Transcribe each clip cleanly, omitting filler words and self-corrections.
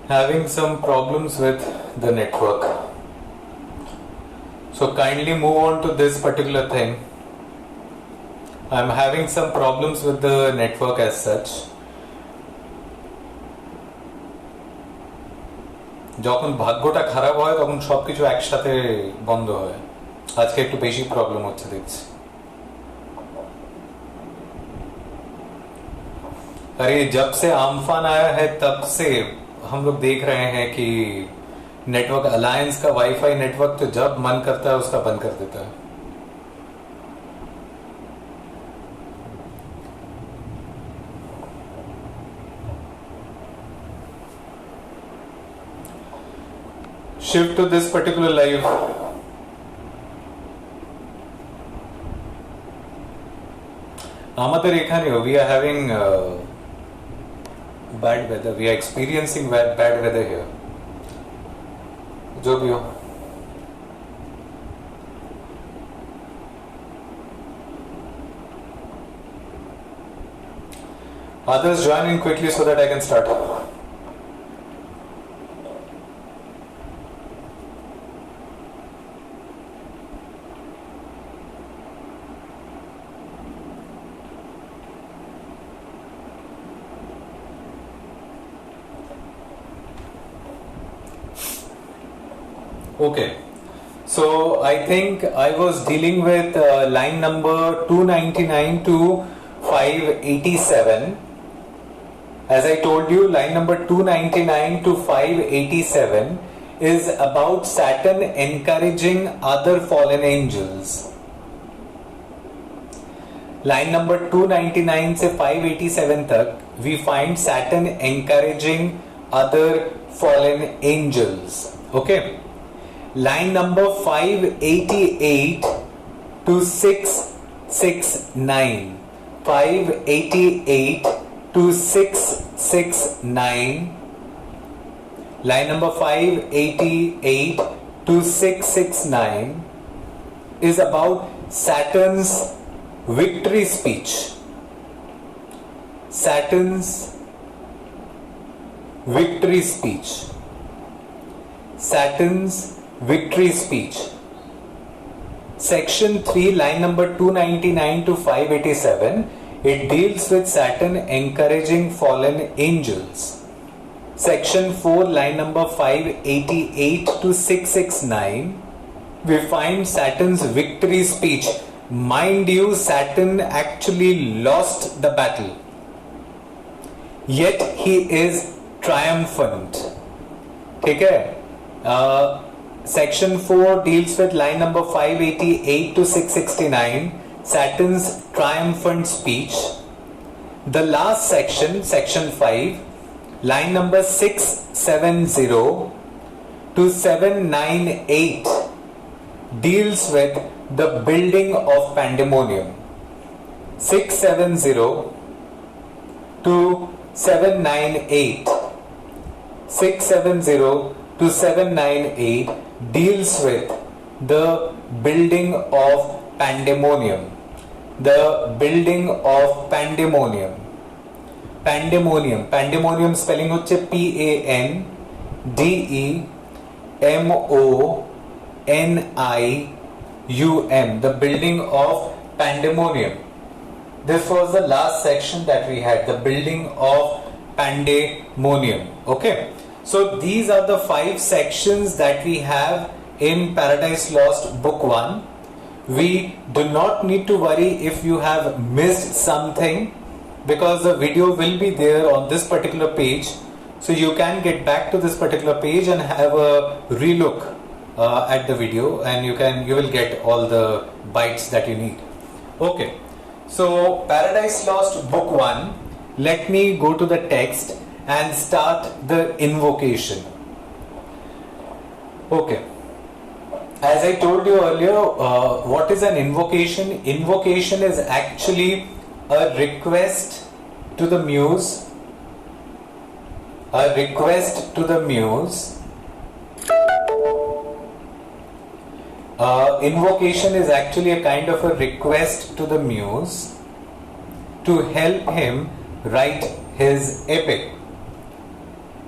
having some problems with the network. So kindly move on to this particular thing. I'm having some problems with the network as such. যখন ভাগ্যটা খারাপ হয় তখন সবকিছু একসাথে বন্ধ হয়। আজকে একটু বেশি প্রবলেম হচ্ছে দেখছি। अरे जब से आम्फान आया है तब से हम लोग देख रहे हैं कि नेटवर्क अलायंस का वाईफाई नेटवर्क तो जब मन करता है उसका बंद कर देता है। Shift to this particular live. আমাদের এখানেও we are having bad weather. We are experiencing bad weather here. जो भी हो. Others join in quickly so that I can start. Okay, so I think I was dealing with line number 299 to 587. As I told you, line number 299 to 587 is about Saturn encouraging other fallen angels. Line number 299 से 587 तक we find Saturn encouraging other fallen angels. Okay. Line number 588 to 669. 588 to 669. Line number 588 to 669 is about Saturn's victory speech. Saturn's victory speech. Saturn's victory speech. Section 3, line number 299 to 587, it deals with Saturn encouraging fallen angels. Section 4, line number 588 to 669, we find Saturn's victory speech. Mind you, Saturn actually lost the battle, yet he is triumphant. Okay? Section 4 deals with line number 588 to 669, Saturn's triumphant speech. The last section, section 5, line number 670 to 798, deals with the building of pandemonium. 670 to 798. 670 to 798 deals with the building of pandemonium. The building of pandemonium. Pandemonium. Pandemonium spelling হচ্ছে PANDEMONIUM. The building of pandemonium. This was the last section that we had. The building of pandemonium. Okay. So these are the 5 sections that we have in Paradise Lost Book 1. We do not need to worry if you have missed something, because the video will be there on this particular page. So you can get back to this particular page and have a relook at the video, and you will get all the bytes that you need. Okay. So Paradise Lost Book 1. Let me go to the text and start the invocation. Okay. As I told you earlier, what is an invocation? Invocation is actually a request to the muse. A request to the muse. Invocation is actually a kind of a request to the muse to help him write his epic.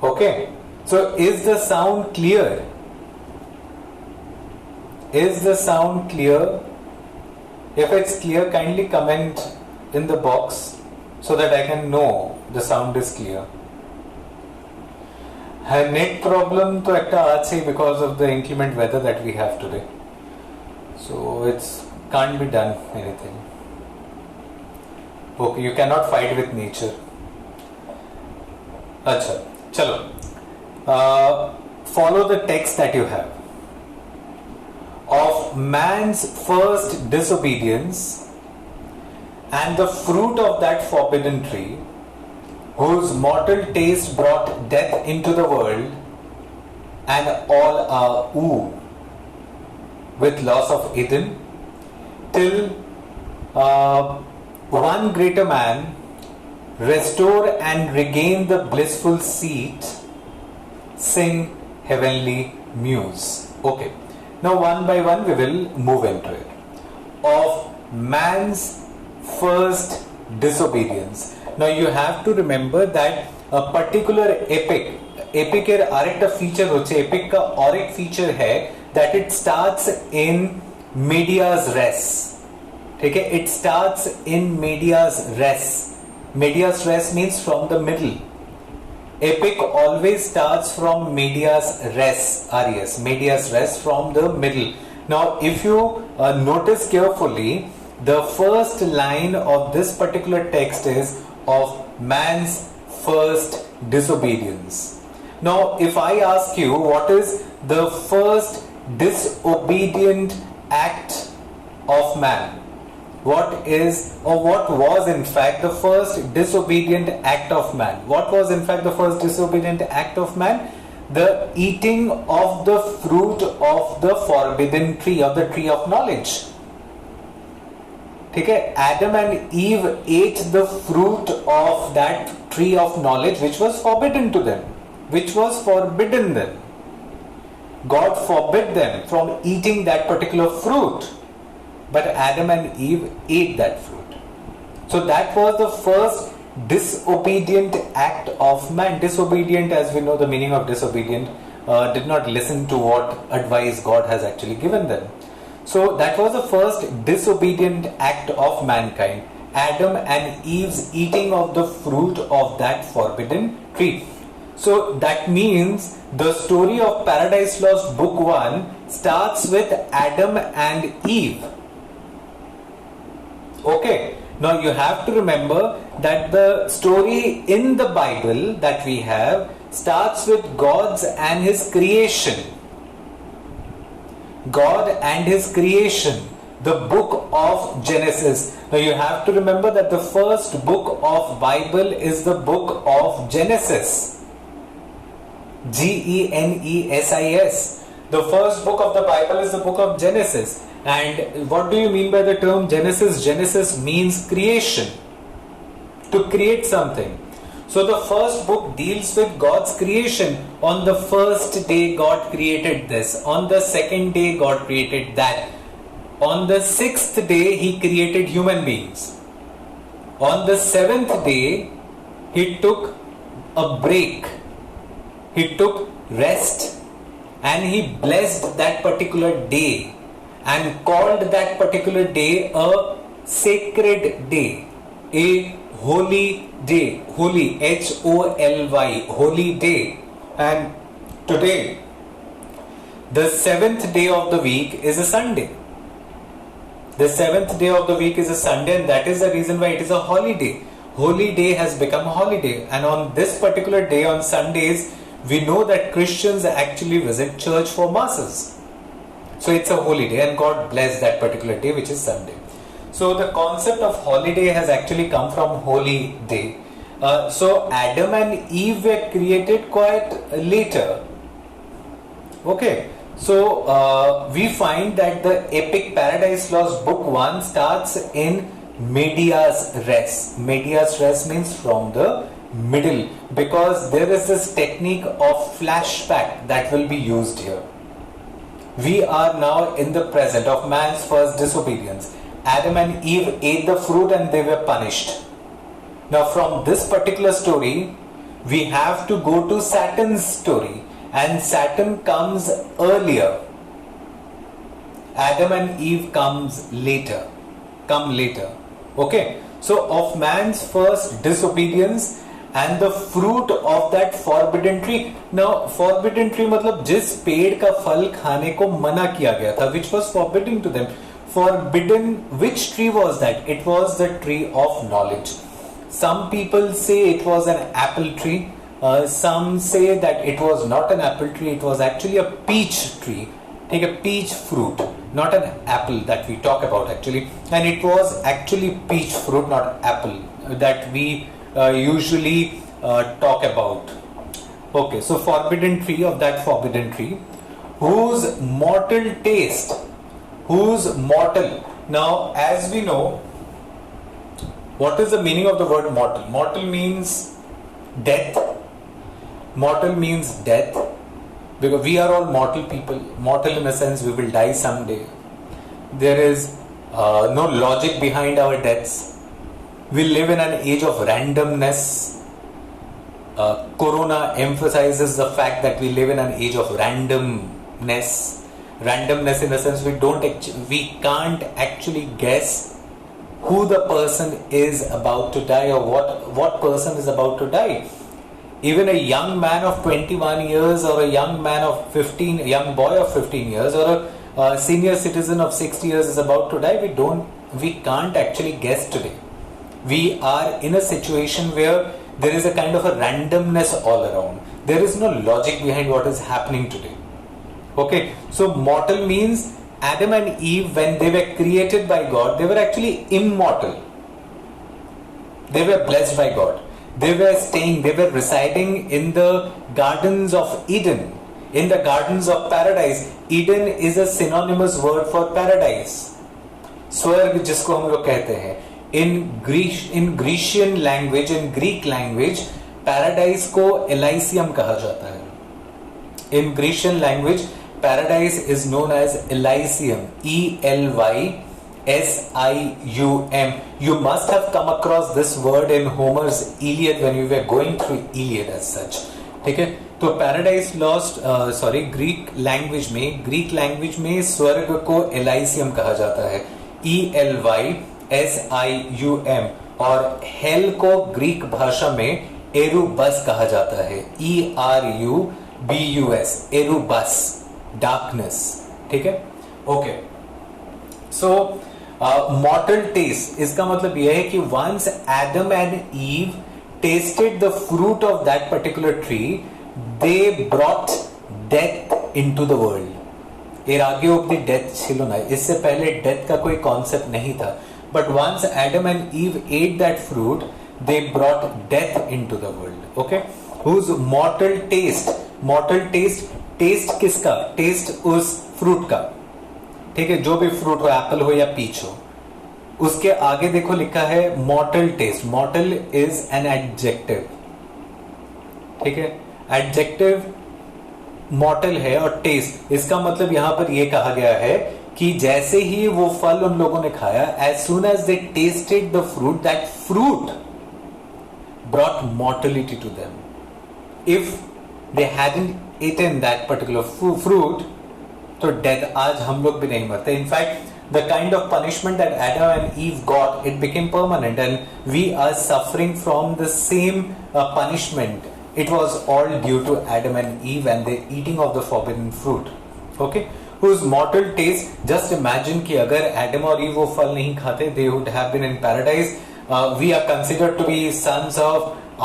Okay, So is the sound clear? Is the sound clear? If it's clear, kindly comment in the box so that I can know the sound is clear. Net problem to ekta ache because of the inclement weather that we have today. So it's can't be done anything. Okay, you cannot fight with nature. Acha, chalo. Follow the text that you have. Of man's first disobedience and the fruit of that forbidden tree, whose mortal taste brought death into the world, and all are with loss of Eden, till one greater man restore and regain the blissful seat, sing heavenly muse. Okay, now one by one we will move into it. Of man's first disobedience. Now you have to remember that a particular epic er arekta feature hoche, epic ka aur feature hai that it starts in medias res. Okay, it starts in medias res. Medias res means from the middle. Epic always starts from medias res, res, medias res, from the middle. Now if you notice carefully, the first line of this particular text is of man's first disobedience. Now if I ask you what is the first disobedient act of man, what is or what was in fact the first disobedient act of man? What was in fact the first disobedient act of man? The eating of the fruit of the forbidden tree, of the tree of knowledge. Okay, Adam and Eve ate the fruit of that tree of knowledge which was forbidden to them, which was forbidden them. God forbid them from eating that particular fruit, but Adam and Eve ate that fruit. So that was the first disobedient act of man. Disobedient, as we know the meaning of disobedient, did not listen to what advice God has actually given them. So that was the first disobedient act of mankind. Adam and Eve's eating of the fruit of that forbidden tree. So that means the story of Paradise Lost Book 1 starts with Adam and Eve. Okay, now you have to remember that the story in the Bible that we have starts with God's and His creation. God and His creation, the book of Genesis. Now you have to remember that the first book of Bible is the book of Genesis. Genesis. The first book of the Bible is the book of Genesis. And what do you mean by the term Genesis? Genesis means creation. To create something. So the first book deals with God's creation. On the first day God created this. On the second day God created that. On the sixth day He created human beings. On the seventh day He took a break. He took rest and He blessed that particular day and called that particular day a sacred day, a holy day, holy, H-O-L-Y, holy day. And today, the seventh day of the week is a Sunday. The seventh day of the week is a Sunday, and that is the reason why it is a holiday. Holy day has become a holiday, and on this particular day, on Sundays, we know that Christians actually visit church for masses. So it's a holy day, and God blessed that particular day, which is Sunday. So the concept of holiday has actually come from holy day. So Adam and Eve were created quite later. Okay, so we find that the epic Paradise Lost Book 1 starts in medias res. Medias res means from the middle, because there is this technique of flashback that will be used here. We are now in the present of man's first disobedience. Adam and Eve ate the fruit and they were punished. Now from this particular story, we have to go to Saturn's story, and Saturn comes earlier. Adam and Eve come later. Okay, so of man's first disobedience and the fruit of that forbidden tree. Now forbidden tree मतलब जिस पेड़ का फल खाने को मना किया गया था, which was forbidden to them. Forbidden, which tree was that? It was the tree of knowledge. Some people say it was an apple tree. Some say that it was not an apple tree. It was actually a peach tree. Take a peach fruit, not an apple that we talk about actually. And it was actually peach fruit, not apple, that we usually talk about. Okay, so forbidden tree, of that forbidden tree, whose mortal taste, whose mortal. Now, as we know, what is the meaning of the word mortal? Mortal means death. Mortal means death. Because we are all mortal people. Mortal in a sense, we will die someday. There is no logic behind our deaths. We live in an age of randomness. Corona emphasizes the fact that we live in an age of randomness. Randomness in a sense, we can't actually guess who the person is about to die, or what person is about to die. Even a young man of 21 years or a young man of 15, a young boy of 15 years or a senior citizen of 60 years is about to die. We can't actually guess today. We are in a situation where there is a kind of a randomness all around. There is no logic behind what is happening today. Okay, so mortal means Adam and Eve, when they were created by God, they were actually immortal. They were blessed by God. They were residing in the gardens of Eden, in the gardens of paradise. Eden is a synonymous word for paradise. स्वर्ग जिसको हम लोग कहते हैं. In Grecian language, in Greek language, paradise को Elysium कहा जाता है. In Grecian language, paradise is known as Elysium. ELYSIUM. You must have come across this word in Homer's Iliad when you were going through Iliad as such. ठीक है, तो paradise lost Greek language में स्वर्ग को एलाइसियम कहा जाता है. ELYSIUM. और हेल को ग्रीक भाषा में एरुबस कहा जाता है. ERUBUS. एरुबस, डार्कनेस. ठीक है, ओके. सो mortal taste, इसका मतलब यह है कि once Adam and Eve tasted the fruit of that particular tree, they brought death into the world. এর आगे অব্দি डेथ ছিল না, इससे पहले डेथ का कोई कॉन्सेप्ट नहीं था. But once Adam and Eve ate that fruit, they brought death into the world. Okay, whose mortal taste किसका? टेस्ट उस फ्रूट का. ठीक है, जो भी फ्रूट हो, एप्पल हो या पीच हो, उसके आगे देखो लिखा है mortal test. Mortal is an adjective. ठीक है, एडजेक्टिव मॉर्टल है. और टेस्ट, इसका मतलब यहां पर यह कहा गया है कि जैसे ही वो फल उन लोगों ने खाया, as soon as they tasted the fruit, that fruit brought mortality to them. If they hadn't eaten that particular fruit, तो डेथ. आज हम लोग भी नहीं मरते. In fact the kind of punishment that Adam and Eve got, it became permanent, and we are suffering from the same punishment. It was all due to Adam and Eve and the eating of the forbidden fruit. Okay, whose mortal taste, just imagine कि अगर Adam और Eve वो फल नहीं खाते, they would have been in paradise. We are considered to be sons of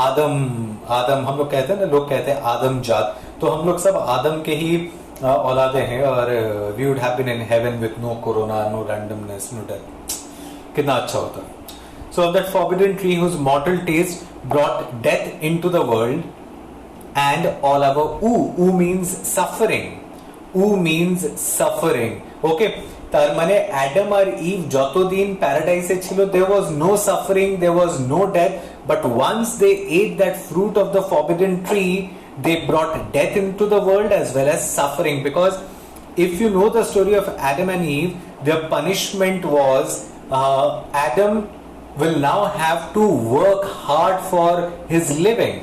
आदम. हम लोग कहते हैं ना, लोग कहते हैं आदम जात, तो हम लोग सब आदम के ही औलादे हैं. और we would have been in heaven with no corona, no randomness, no death. कितना अच्छा होता. So that forbidden tree whose mortal taste brought death into the world, and all our oo means suffering. means suffering. Okay, তার মানে Adam আর Eve যতদিন প্যারাডাইসে ছিল, there was no suffering, there was no death. But once they ate that fruit of the forbidden tree, they brought death into the world as well as suffering. Because if you know the story of Adam and Eve, their punishment was Adam will now have to work hard for his living.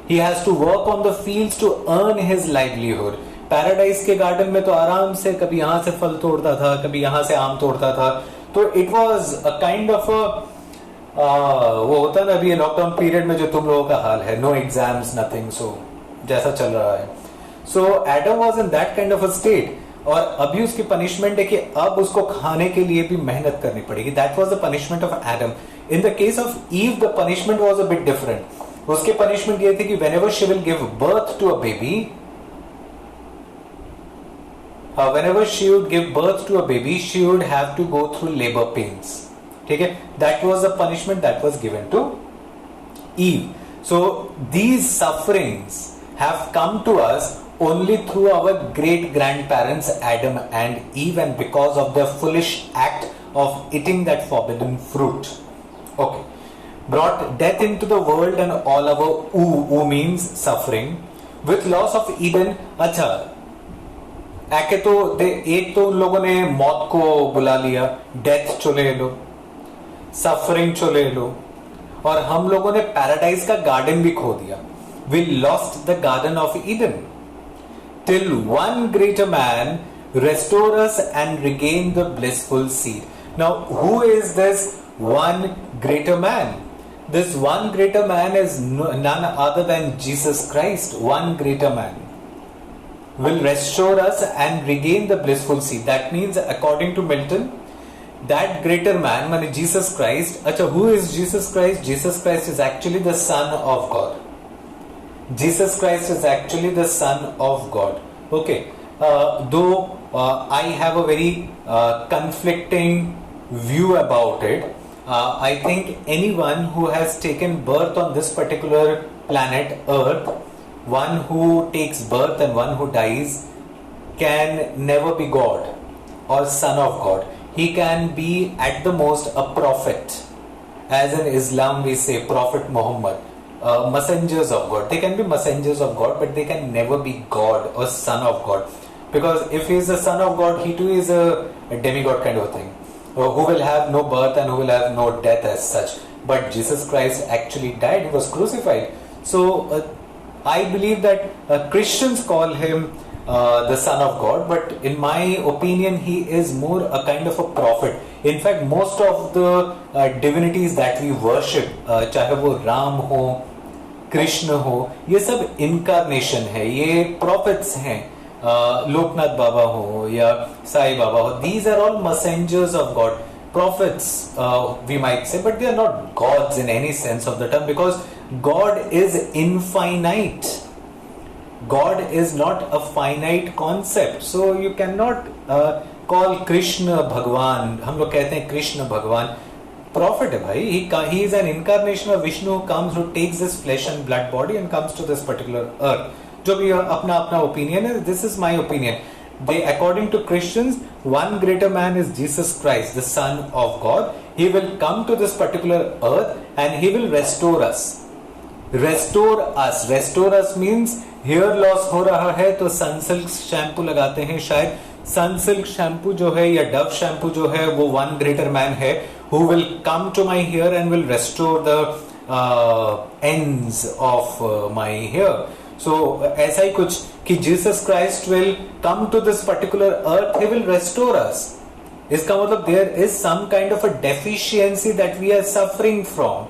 He has to work on the fields to earn his livelihood. Paradise के garden में तो आराम से कभी यहां से फल तोड़ता था, कभी यहां से आम तोड़ता था. तो it was a kind of वो होता है ना अभी लॉकडाउन पीरियड में जो तुम लोगों का हाल है, नो एग्जाम्स नथिंग, सो जैसा चल रहा है. So Adam was in that kind of a state. और अभी उसकी पनिशमेंट है कि अब उसको खाने के लिए भी मेहनत करनी पड़ेगी. That was the punishment of Adam. In the case of Eve the punishment was a bit different. उसके पनिशमेंट ये थी कि whenever she will give birth to a baby, whenever she would give birth to a baby, she would have to go through labor pains. ठीक है, that was the punishment that was given to Eve. So these sufferings have come to us only through our great grandparents Adam and Eve, and because of their foolish act of eating that forbidden fruit. Okay. Brought death into the world and all our oo means suffering. With loss of Eden, अच्छा एक तो उन लोगों ने मौत को बुला लिया, डेथ चो ले लो, सफरिंग चो ले लो, और हम लोगों ने पैराडाइज का गार्डन भी खो दिया. We lost the garden of Eden. Till one greater man restore us and regain the blissful seed. Now, who is this one greater man? This one greater man is none other than Jesus Christ. One greater man will restore us and regain the blissful seed. That means, according to Milton, that greater man, meaning Jesus Christ. Achha, who is Jesus Christ? Jesus Christ is actually the Son of God. Jesus Christ is actually the Son of God. Okay. Though I have a very conflicting view about it. I think anyone who has taken birth on this particular planet Earth, one who takes birth and one who dies, can never be God or Son of God. He can be at the most a prophet. As in Islam we say Prophet Muhammad. Messengers of God. They can be messengers of God, but they can never be God or Son of God. Because if he is the Son of God, he too is a demigod kind of thing. Who will have no birth and who will have no death as such. But Jesus Christ actually died. He was crucified. So I believe that Christians call him the Son of God, but in my opinion he is more a kind of a prophet. In fact, most of the divinities that we worship, चाहे वो राम हो, कृष्ण हो, ये सब incarnation है, ये prophets हैं. लोकनाथ बाबा हो या साई बाबा हो, these are all messengers of God, prophets we might say, but they are not gods in any sense of the term, because God is infinite. God is not a finite concept, so you cannot call Krishna Bhagwan. हम लोग कहते हैं कृष्ण भगवान, prophet है भाई. He is an incarnation of Vishnu who comes, who takes this flesh and blood body and comes to this particular earth. जो भी अपना अपना opinion है, this is my opinion. They, according to Christians, one greater man is Jesus Christ, the Son of God. He will come to this particular earth and he will restore us. Restore us. Restore us means hair loss हो रहा है तो Sunsilk shampoo लगाते हैं. शायद Sunsilk shampoo जो है या डव शैम्पू जो है वो वन ग्रेटर मैन है, who will come to my hair and will restore the ends of my hair. So ऐसा ही कुछ कि Jesus Christ will come to this particular earth, he will restore us. इसका मतलब there is some kind of a deficiency that we are suffering from.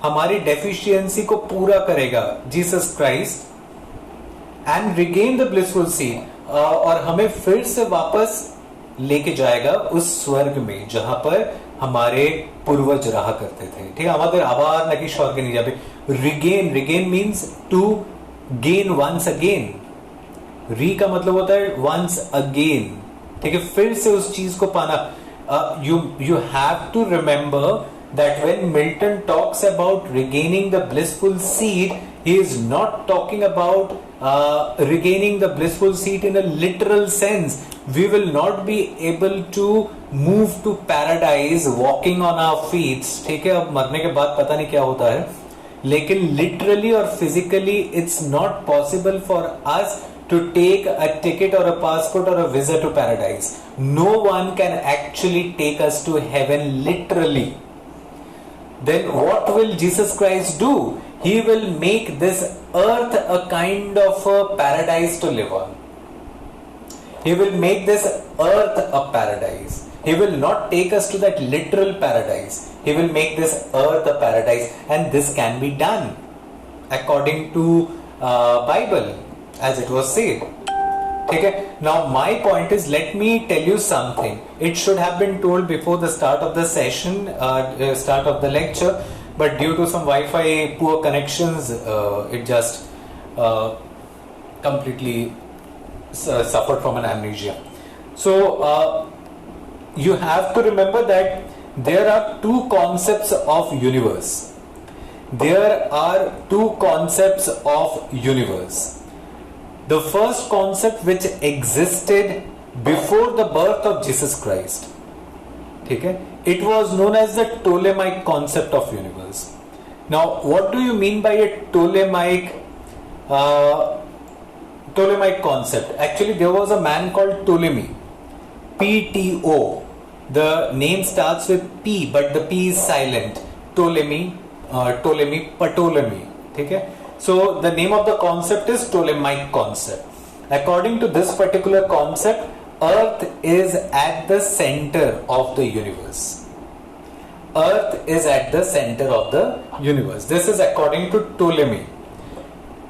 हमारी deficiency को पूरा करेगा Jesus Christ and regain the blissful seed, और हमें फिर से वापस लेके जाएगा उस स्वर्ग में जहां पर हमारे पूर्वज रहा करते थे. ठीक है, हमारे आबाद न कि स्वर्ग नहीं जाते. Regain, regain means to gain once again. Re का मतलब होता है वंस अगेन. ठीक है, फिर से उस चीज को पाना. You have to remember that when Milton talks about regaining the blissful seed, he is not talking about regaining the blissful seed in a literal sense. We will not be able to move to paradise walking on our feet. ठीक है, अब मरने के बाद पता नहीं क्या होता है, लेकिन literally और physically it's not possible for us to take a ticket or a passport or a visa to paradise. No one can actually take us to heaven literally. Then what will Jesus Christ do? He will make this earth a kind of a paradise to live on. He will make this earth a paradise. He will not take us to that literal paradise. He will make this earth a paradise, and this can be done according to Bible, as it was said. Okay. Now my point is, let me tell you something. It should have been told before the start of the session, start of the lecture, but due to some Wi-Fi poor connections, it just completely suffered from an amnesia. So you have to remember that there are two concepts of universe. There are two concepts of universe. The first concept which existed before the birth of Jesus Christ, okay, it was known as the Ptolemaic concept of universe. Now, what do you mean by a Ptolemaic concept? Actually, there was a man called Ptolemy, P-T-O. The name starts with P, but the P is silent. Ptolemy, Ptolemy. Okay? So the name of the concept is Ptolemaic concept. According to this particular concept, Earth is at the center of the universe. Earth is at the center of the universe. This is according to Ptolemy.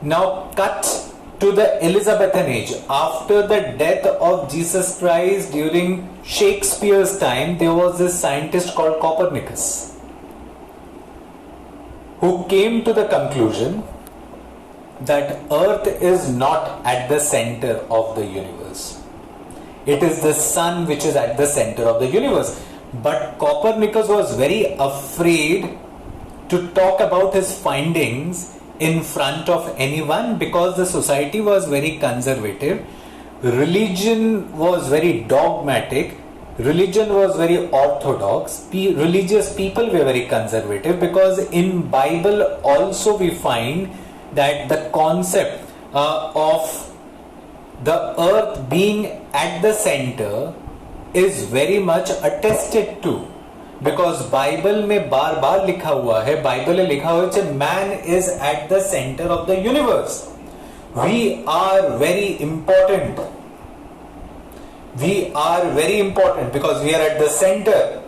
Now cut to the Elizabethan age. After the death of Jesus Christ during Shakespeare's time, there was this scientist called Copernicus, who came to the conclusion that Earth is not at the center of the universe. It is the sun which is at the center of the universe. But Copernicus was very afraid to talk about his findings in front of anyone, because the society was very conservative, religion was very dogmatic, religion was very orthodox, religious people were very conservative, because in Bible also we find that the concept of the earth being at the center is very much attested to, because Bible में बार बार लिखा हुआ है, Bible में लिखा हुआ है, man is at the center of the universe. We are very important. We are very important because we are at the center.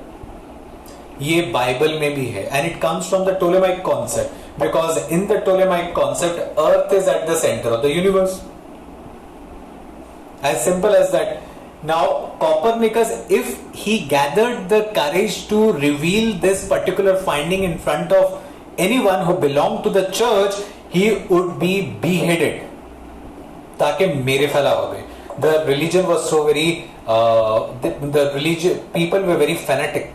ये Bible में भी है, and it comes from the Ptolemaic concept, because in the Ptolemaic concept, Earth is at the center of the universe. As simple as that. Now, Copernicus, if he gathered the courage to reveal this particular finding in front of anyone who belonged to the church, he would be beheaded. ताकि मेरे फैला हो गए. The religion was so very, the religion, people were very fanatic.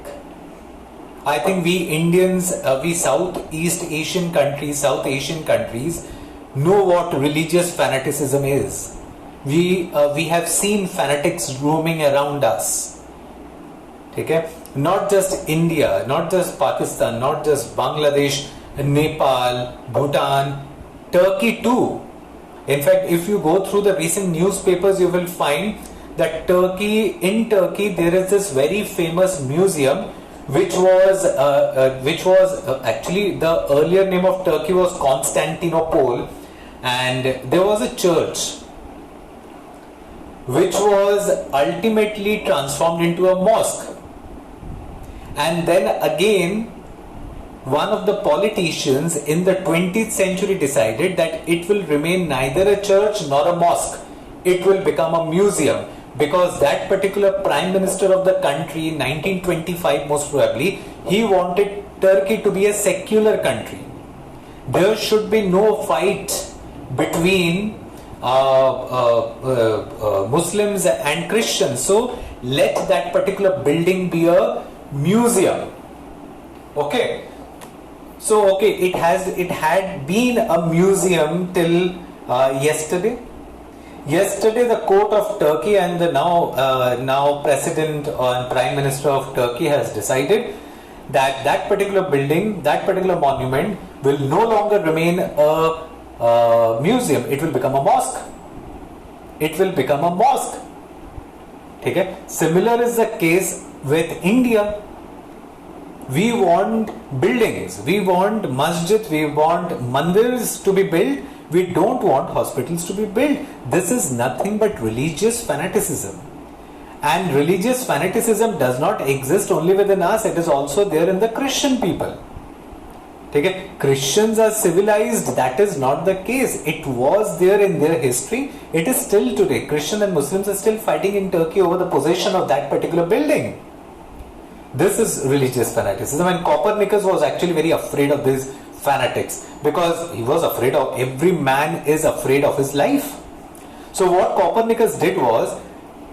I think we Indians, we South Asian countries know what religious fanaticism is. We have seen fanatics roaming around us. Okay? Not just India, not just Pakistan, not just Bangladesh, Nepal, Bhutan, Turkey too. In fact, if you go through the recent newspapers, you will find that in Turkey there is this very famous museum, which was actually, the earlier name of Turkey was Constantinople, and there was a church which was ultimately transformed into a mosque. And then again, one of the politicians in the 20th century decided that it will remain neither a church nor a mosque. It will become a museum, because that particular prime minister of the country in 1925, most probably, he wanted Turkey to be a secular country. There should be no fight between Muslims and Christians. So let that particular building be a museum. Okay. So okay, it had been a museum till yesterday. Yesterday, the court of Turkey and the now president and prime minister of Turkey has decided that that particular building, that particular monument, will no longer remain a museum. It will become a mosque. It will become a mosque. Okay? Similar is the case with India. we want buildings, we want masjid, we want mandirs to be built, we don't want hospitals to be built. This is nothing but religious fanaticism. And religious fanaticism does not exist only within us, it is also there in the Christian people. Okay? Christians are civilized, that is not the case. It was there in their history, it is still today. Christian and Muslims are still fighting in Turkey over the possession of that particular building. This is religious fanaticism, and Copernicus was actually very afraid of these fanatics, because he was afraid of, every man is afraid of his life. So what Copernicus did was,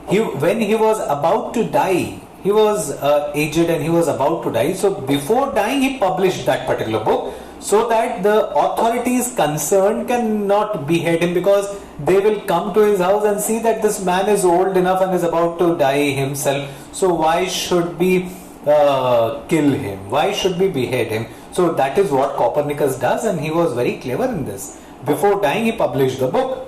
when he was about to die, he was aged and he was about to die, so before dying he published that particular book, so that the authorities concerned cannot behead him, because they will come to his house and see that this man is old enough and is about to die himself, so why should we kill him, why should we behead him? So that is what Copernicus does, and he was very clever in this. Before dying he published the book.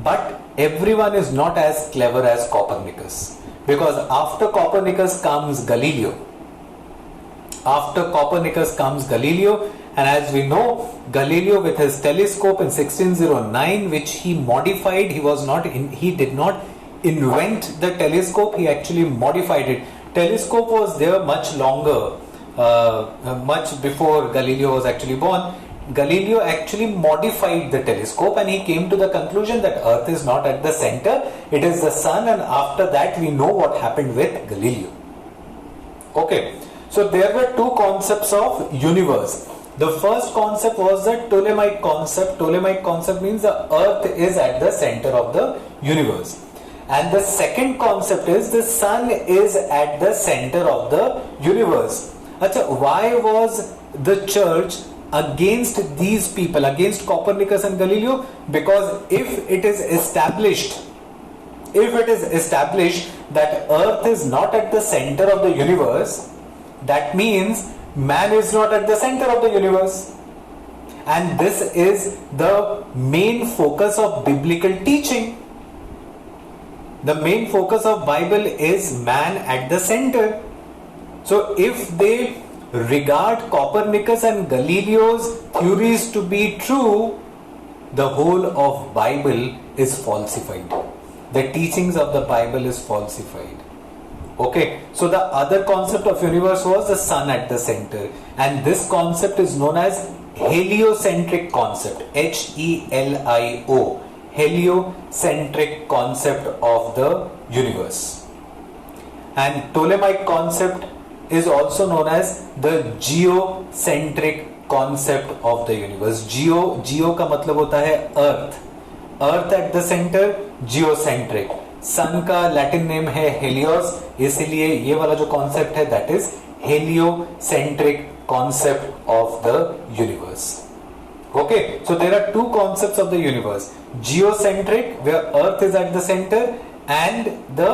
But everyone is not as clever as Copernicus, because after Copernicus comes Galileo. After Copernicus comes Galileo, and as we know, Galileo with his telescope in 1609, which he modified, he did not invent the telescope, he actually modified it. Telescope was there much longer, much before Galileo was actually born. Galileo actually modified the telescope, and he came to the conclusion that Earth is not at the center, it is the sun, and after that we know what happened with Galileo. Okay, so there were two concepts of universe. The first concept was the Ptolemaic concept. Ptolemaic concept means the Earth is at the center of the universe. And the second concept is the sun is at the center of the universe. Achha, why was the church against these people, against Copernicus and Galileo? Because if it is established that Earth is not at the center of the universe, that means man is not at the center of the universe. And this is the main focus of biblical teaching. The main focus of Bible is man at the center. So if they regard Copernicus and Galileo's theories to be true, the whole of Bible is falsified. The teachings of the Bible is falsified. Okay, so the other concept of universe was the sun at the center, and this concept is known as heliocentric concept. Helio, heliocentric concept of the universe. And Ptolemaic concept is also known as the geocentric concept of the universe. Geo का मतलब होता है earth. Earth at the center, geocentric. सन का Latin name है Helios, इसलिए ये वाला जो कॉन्सेप्ट है that is heliocentric concept of the universe. Okay, so there are two concepts of the universe: geocentric, where Earth is at the center, and the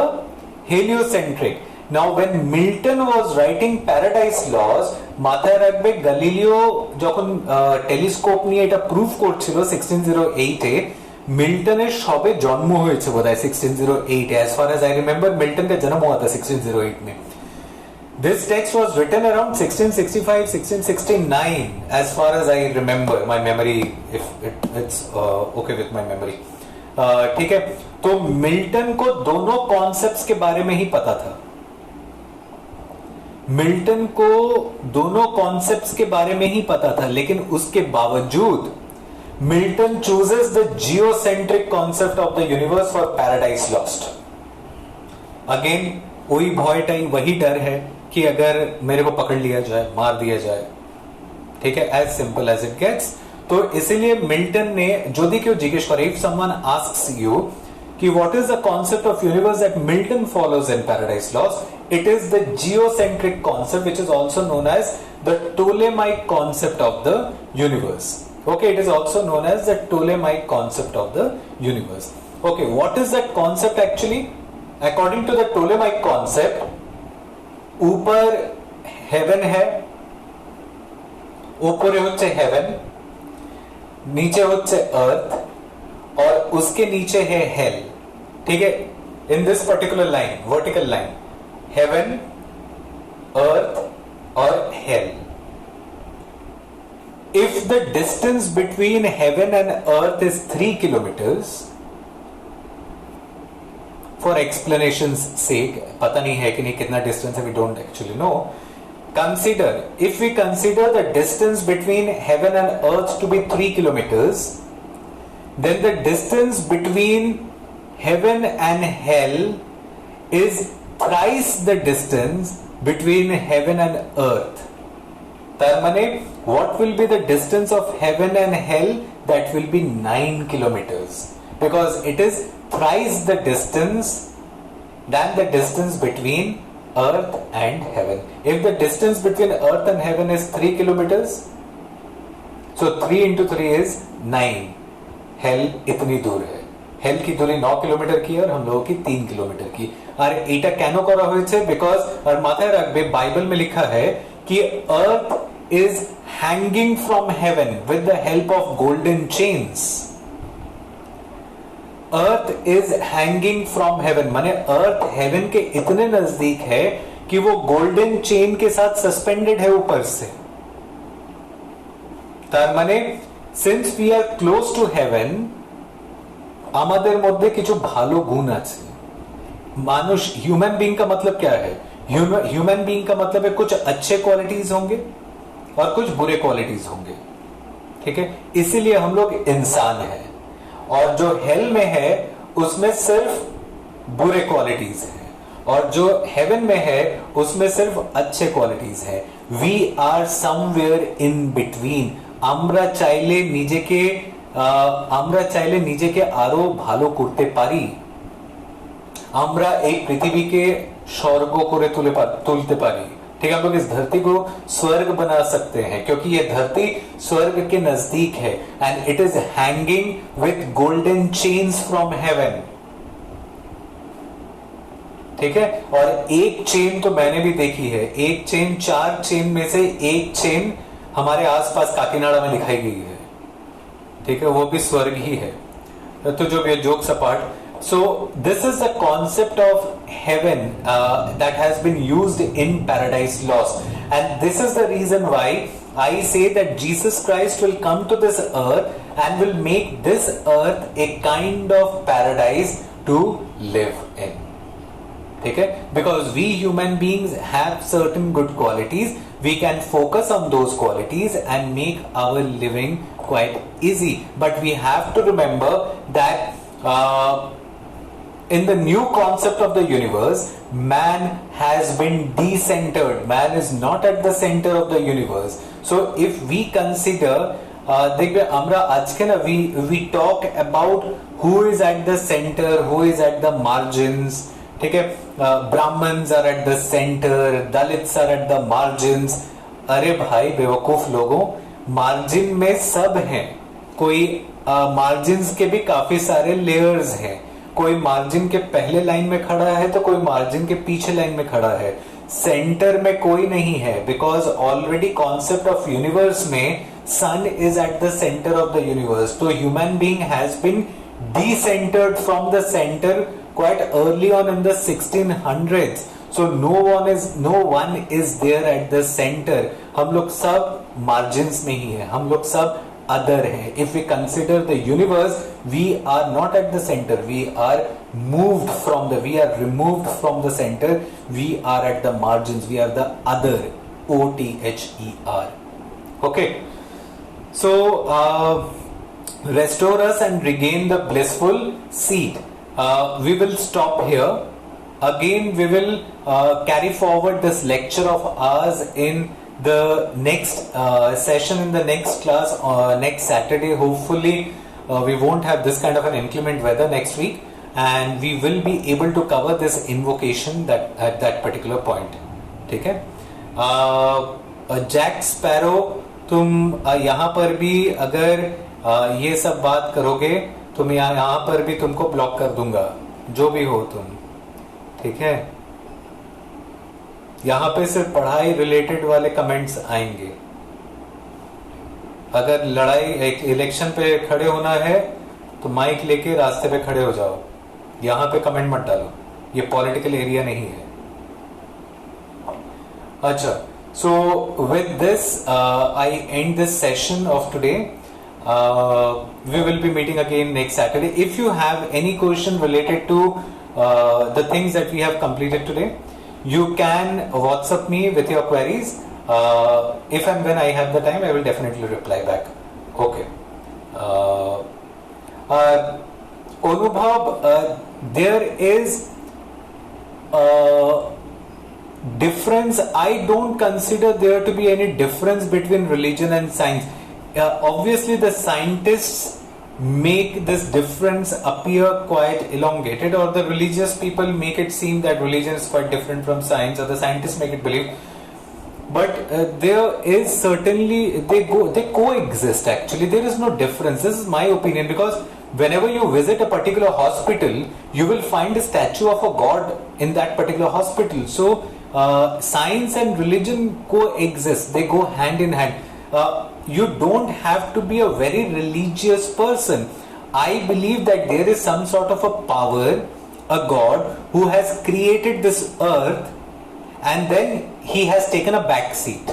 heliocentric. Now, when Milton was writing Paradise Lost, মাথায় রাখবে Galileo যখন telescope নিয়ে এটা proof করছিল 1608 এ, Milton সবে জন্ম হয়েছে বোধহয় 1608 as far as I remember. Milton का जन्म हुआ था 1608 में. This text was written around 1665 1669 as far as I remember my memory, if it's okay with my memory. ठीक है, तो मिल्टन को दोनों कॉन्सेप्ट्स के बारे में ही पता था. मिल्टन को दोनों कॉन्सेप्ट्स के बारे में ही पता था, लेकिन उसके बावजूद Milton chooses the geocentric concept of the universe for Paradise Lost. Again, वही वही डर है कि अगर मेरे को पकड़ लिया जाए, मार दिया जाए, ठीक है, as simple as it gets. तो इसीलिए मिल्टन ने जो दी क्यों जिज्ञेस करे, if someone asks you कि what is the concept of universe that Milton follows in Paradise Lost, it is the geocentric concept, which is also known as the Ptolemaic concept of the universe. Okay, it is also known as the Ptolemaic concept of the universe. Okay, what is that concept actually? According to the Ptolemaic concept, ऊपर heaven है, ऊपर होচ্ছে heaven, नीचे होচ্ছে earth, और उसके नीचे है hell. ठीक है, in this particular line, vertical line, heaven, earth, or hell. If the distance between heaven and earth is 3 kilometers, for explanation's sake, पता नहीं है कि नहीं कितना distance है, we don't actually know. Consider, if we consider the distance between heaven and earth to be 3 kilometers, then the distance between heaven and hell is thrice the distance between heaven and earth. Tarmane, what will be the distance of heaven and hell? That will be 9 kilometers, because it is thrice the distance than the distance between earth and heaven. If the distance between earth and heaven is 3 kilometers, so 3 into 3 is 9. Hell इतनी दूर है. Hell की दूरी 9 kilometre की और हम लोगों की 3 किलोमीटर की. और এটা কেন করা হয়েছে? Because और माথায় রাখবে बाइबल में लिखा है कि earth is hanging from heaven with the help of golden chains. Earth is hanging from heaven, माने earth heaven के इतने नजदीक है कि वो golden chain के साथ suspended है ऊपर से. तार माने since we are close to heaven, আমাদের মধ্যে কিছু ভালো গুণ আছে. मानुष ह्यूमन बीइंग का मतलब क्या है? ह्यूमन बीइंग का मतलब है कुछ अच्छे क्वालिटीज होंगे और कुछ बुरे क्वालिटीज होंगे. ठीक है, इसीलिए हम लोग इंसान हैं. और जो हेल में है उसमें सिर्फ बुरे क्वालिटीज हैं, और जो हेवन में है उसमें सिर्फ अच्छे क्वालिटीज है. We are somewhere in between. আমরা চাইলে নিজেকে আরো ভালো করতে পারি. আমরা এই পৃথিবীকে স্বর্গ করে তুলতে পারি. ठीक है, हम लोग इस धरती को स्वर्ग बना सकते हैं क्योंकि ये धरती स्वर्ग के नजदीक है. And it is hanging with golden chains from heaven. ठीक है, और एक चेन तो मैंने भी देखी है. एक चेन, 4 चेन में से एक चेन हमारे आसपास काकीनाडा में दिखाई गई है. ठीक है, वो भी स्वर्ग ही है. तो जो भी jokes apart, so this is the concept of heaven that has been used in Paradise Lost, and this is the reason why I say that Jesus Christ will come to this earth and will make this earth a kind of paradise to live in. Okay, because we human beings have certain good qualities. We can focus on those qualities and make our living quite easy. But we have to remember that in the new concept of the universe, man has been decentered. Man is not at the center of the universe. So if we consider, देखिए हमरा आज के ना we talk about who is at the center, who is at the margins. ठीक है, Brahmins are at the centre, Dalits are at the margins. अरे भाई बेवकूफ लोगों, मार्जिन में सब हैं. कोई मार्जिन्स के भी काफी सारे लेयर्स हैं. कोई मार्जिन के पहले लाइन में खड़ा है तो कोई मार्जिन के पीछे लाइन में खड़ा है. सेंटर में कोई नहीं है, because already concept of universe में sun is at the centre of the universe. तो human being has been decentered from the center quite early on in the 1600s. So no one is there at the center. हम लोग सब margins में ही है, हम लोग सब other है. If we consider the universe, we are not at the center. We are removed from the center. We are at the margins. We are the other. OTHER. Okay. So restore us and regain the blissful seat. We will stop here. Again, we will carry forward this lecture of ours in the next session, in the next class, next Saturday. Hopefully, we won't have this kind of an inclement weather next week, and we will be able to cover this invocation that at that particular point. ठीक है? Jack sparrow, तुम यहाँ पर भी अगर ये सब बात करोगे तो मैं यहाँ पर भी तुमको ब्लॉक कर दूंगा, जो भी हो तुम. ठीक है, यहाँ पे सिर्फ पढ़ाई रिलेटेड वाले कमेंट्स आएंगे. अगर लड़ाई इलेक्शन पे खड़े होना है तो माइक लेके रास्ते पे खड़े हो जाओ. यहाँ पे कमेंट मत डालो, ये पॉलिटिकल एरिया नहीं है. अच्छा, So with this, I end this session of today. We will be meeting again next Saturday. If you have any question related to the things that we have completed today, you can WhatsApp me with your queries. If and when I have the time, I will definitely reply back. Okay. Anubhav, there is difference. I don't consider there to be any difference between religion and science. Obviously the scientists make this difference appear quite elongated, or the religious people make it seem that religion is quite different from science, or the scientists make it believe. But there is certainly, they coexist. Actually there is no difference. This is my opinion, because whenever you visit a particular hospital, you will find a statue of a god in that particular hospital. So science and religion coexist. They go hand in hand. You don't have to be a very religious person. I believe that there is some sort of a power, a god, who has created this earth, and then he has taken a back seat.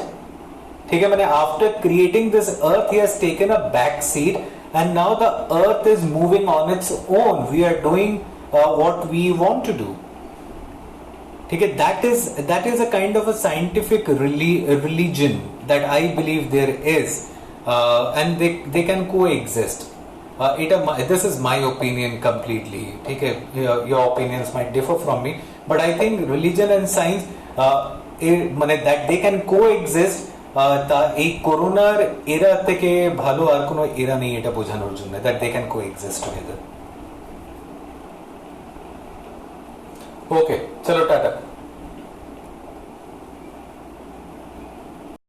ठीक है, मैंने after creating this earth, he has taken a back seat, and now the earth is moving on its own. We are doing what we want to do. ठीक है, that is a kind of a scientific religion that I believe there is, and they can coexist. This is my opinion completely. ठीक है, your opinions might differ from me, but I think religion and science, that they can coexist. এই করোনার এরা থেকে ভালো আর কোনো এরা নেই এটা বোঝানোর জন্য, that they can coexist together. Okay, চলো টাটা।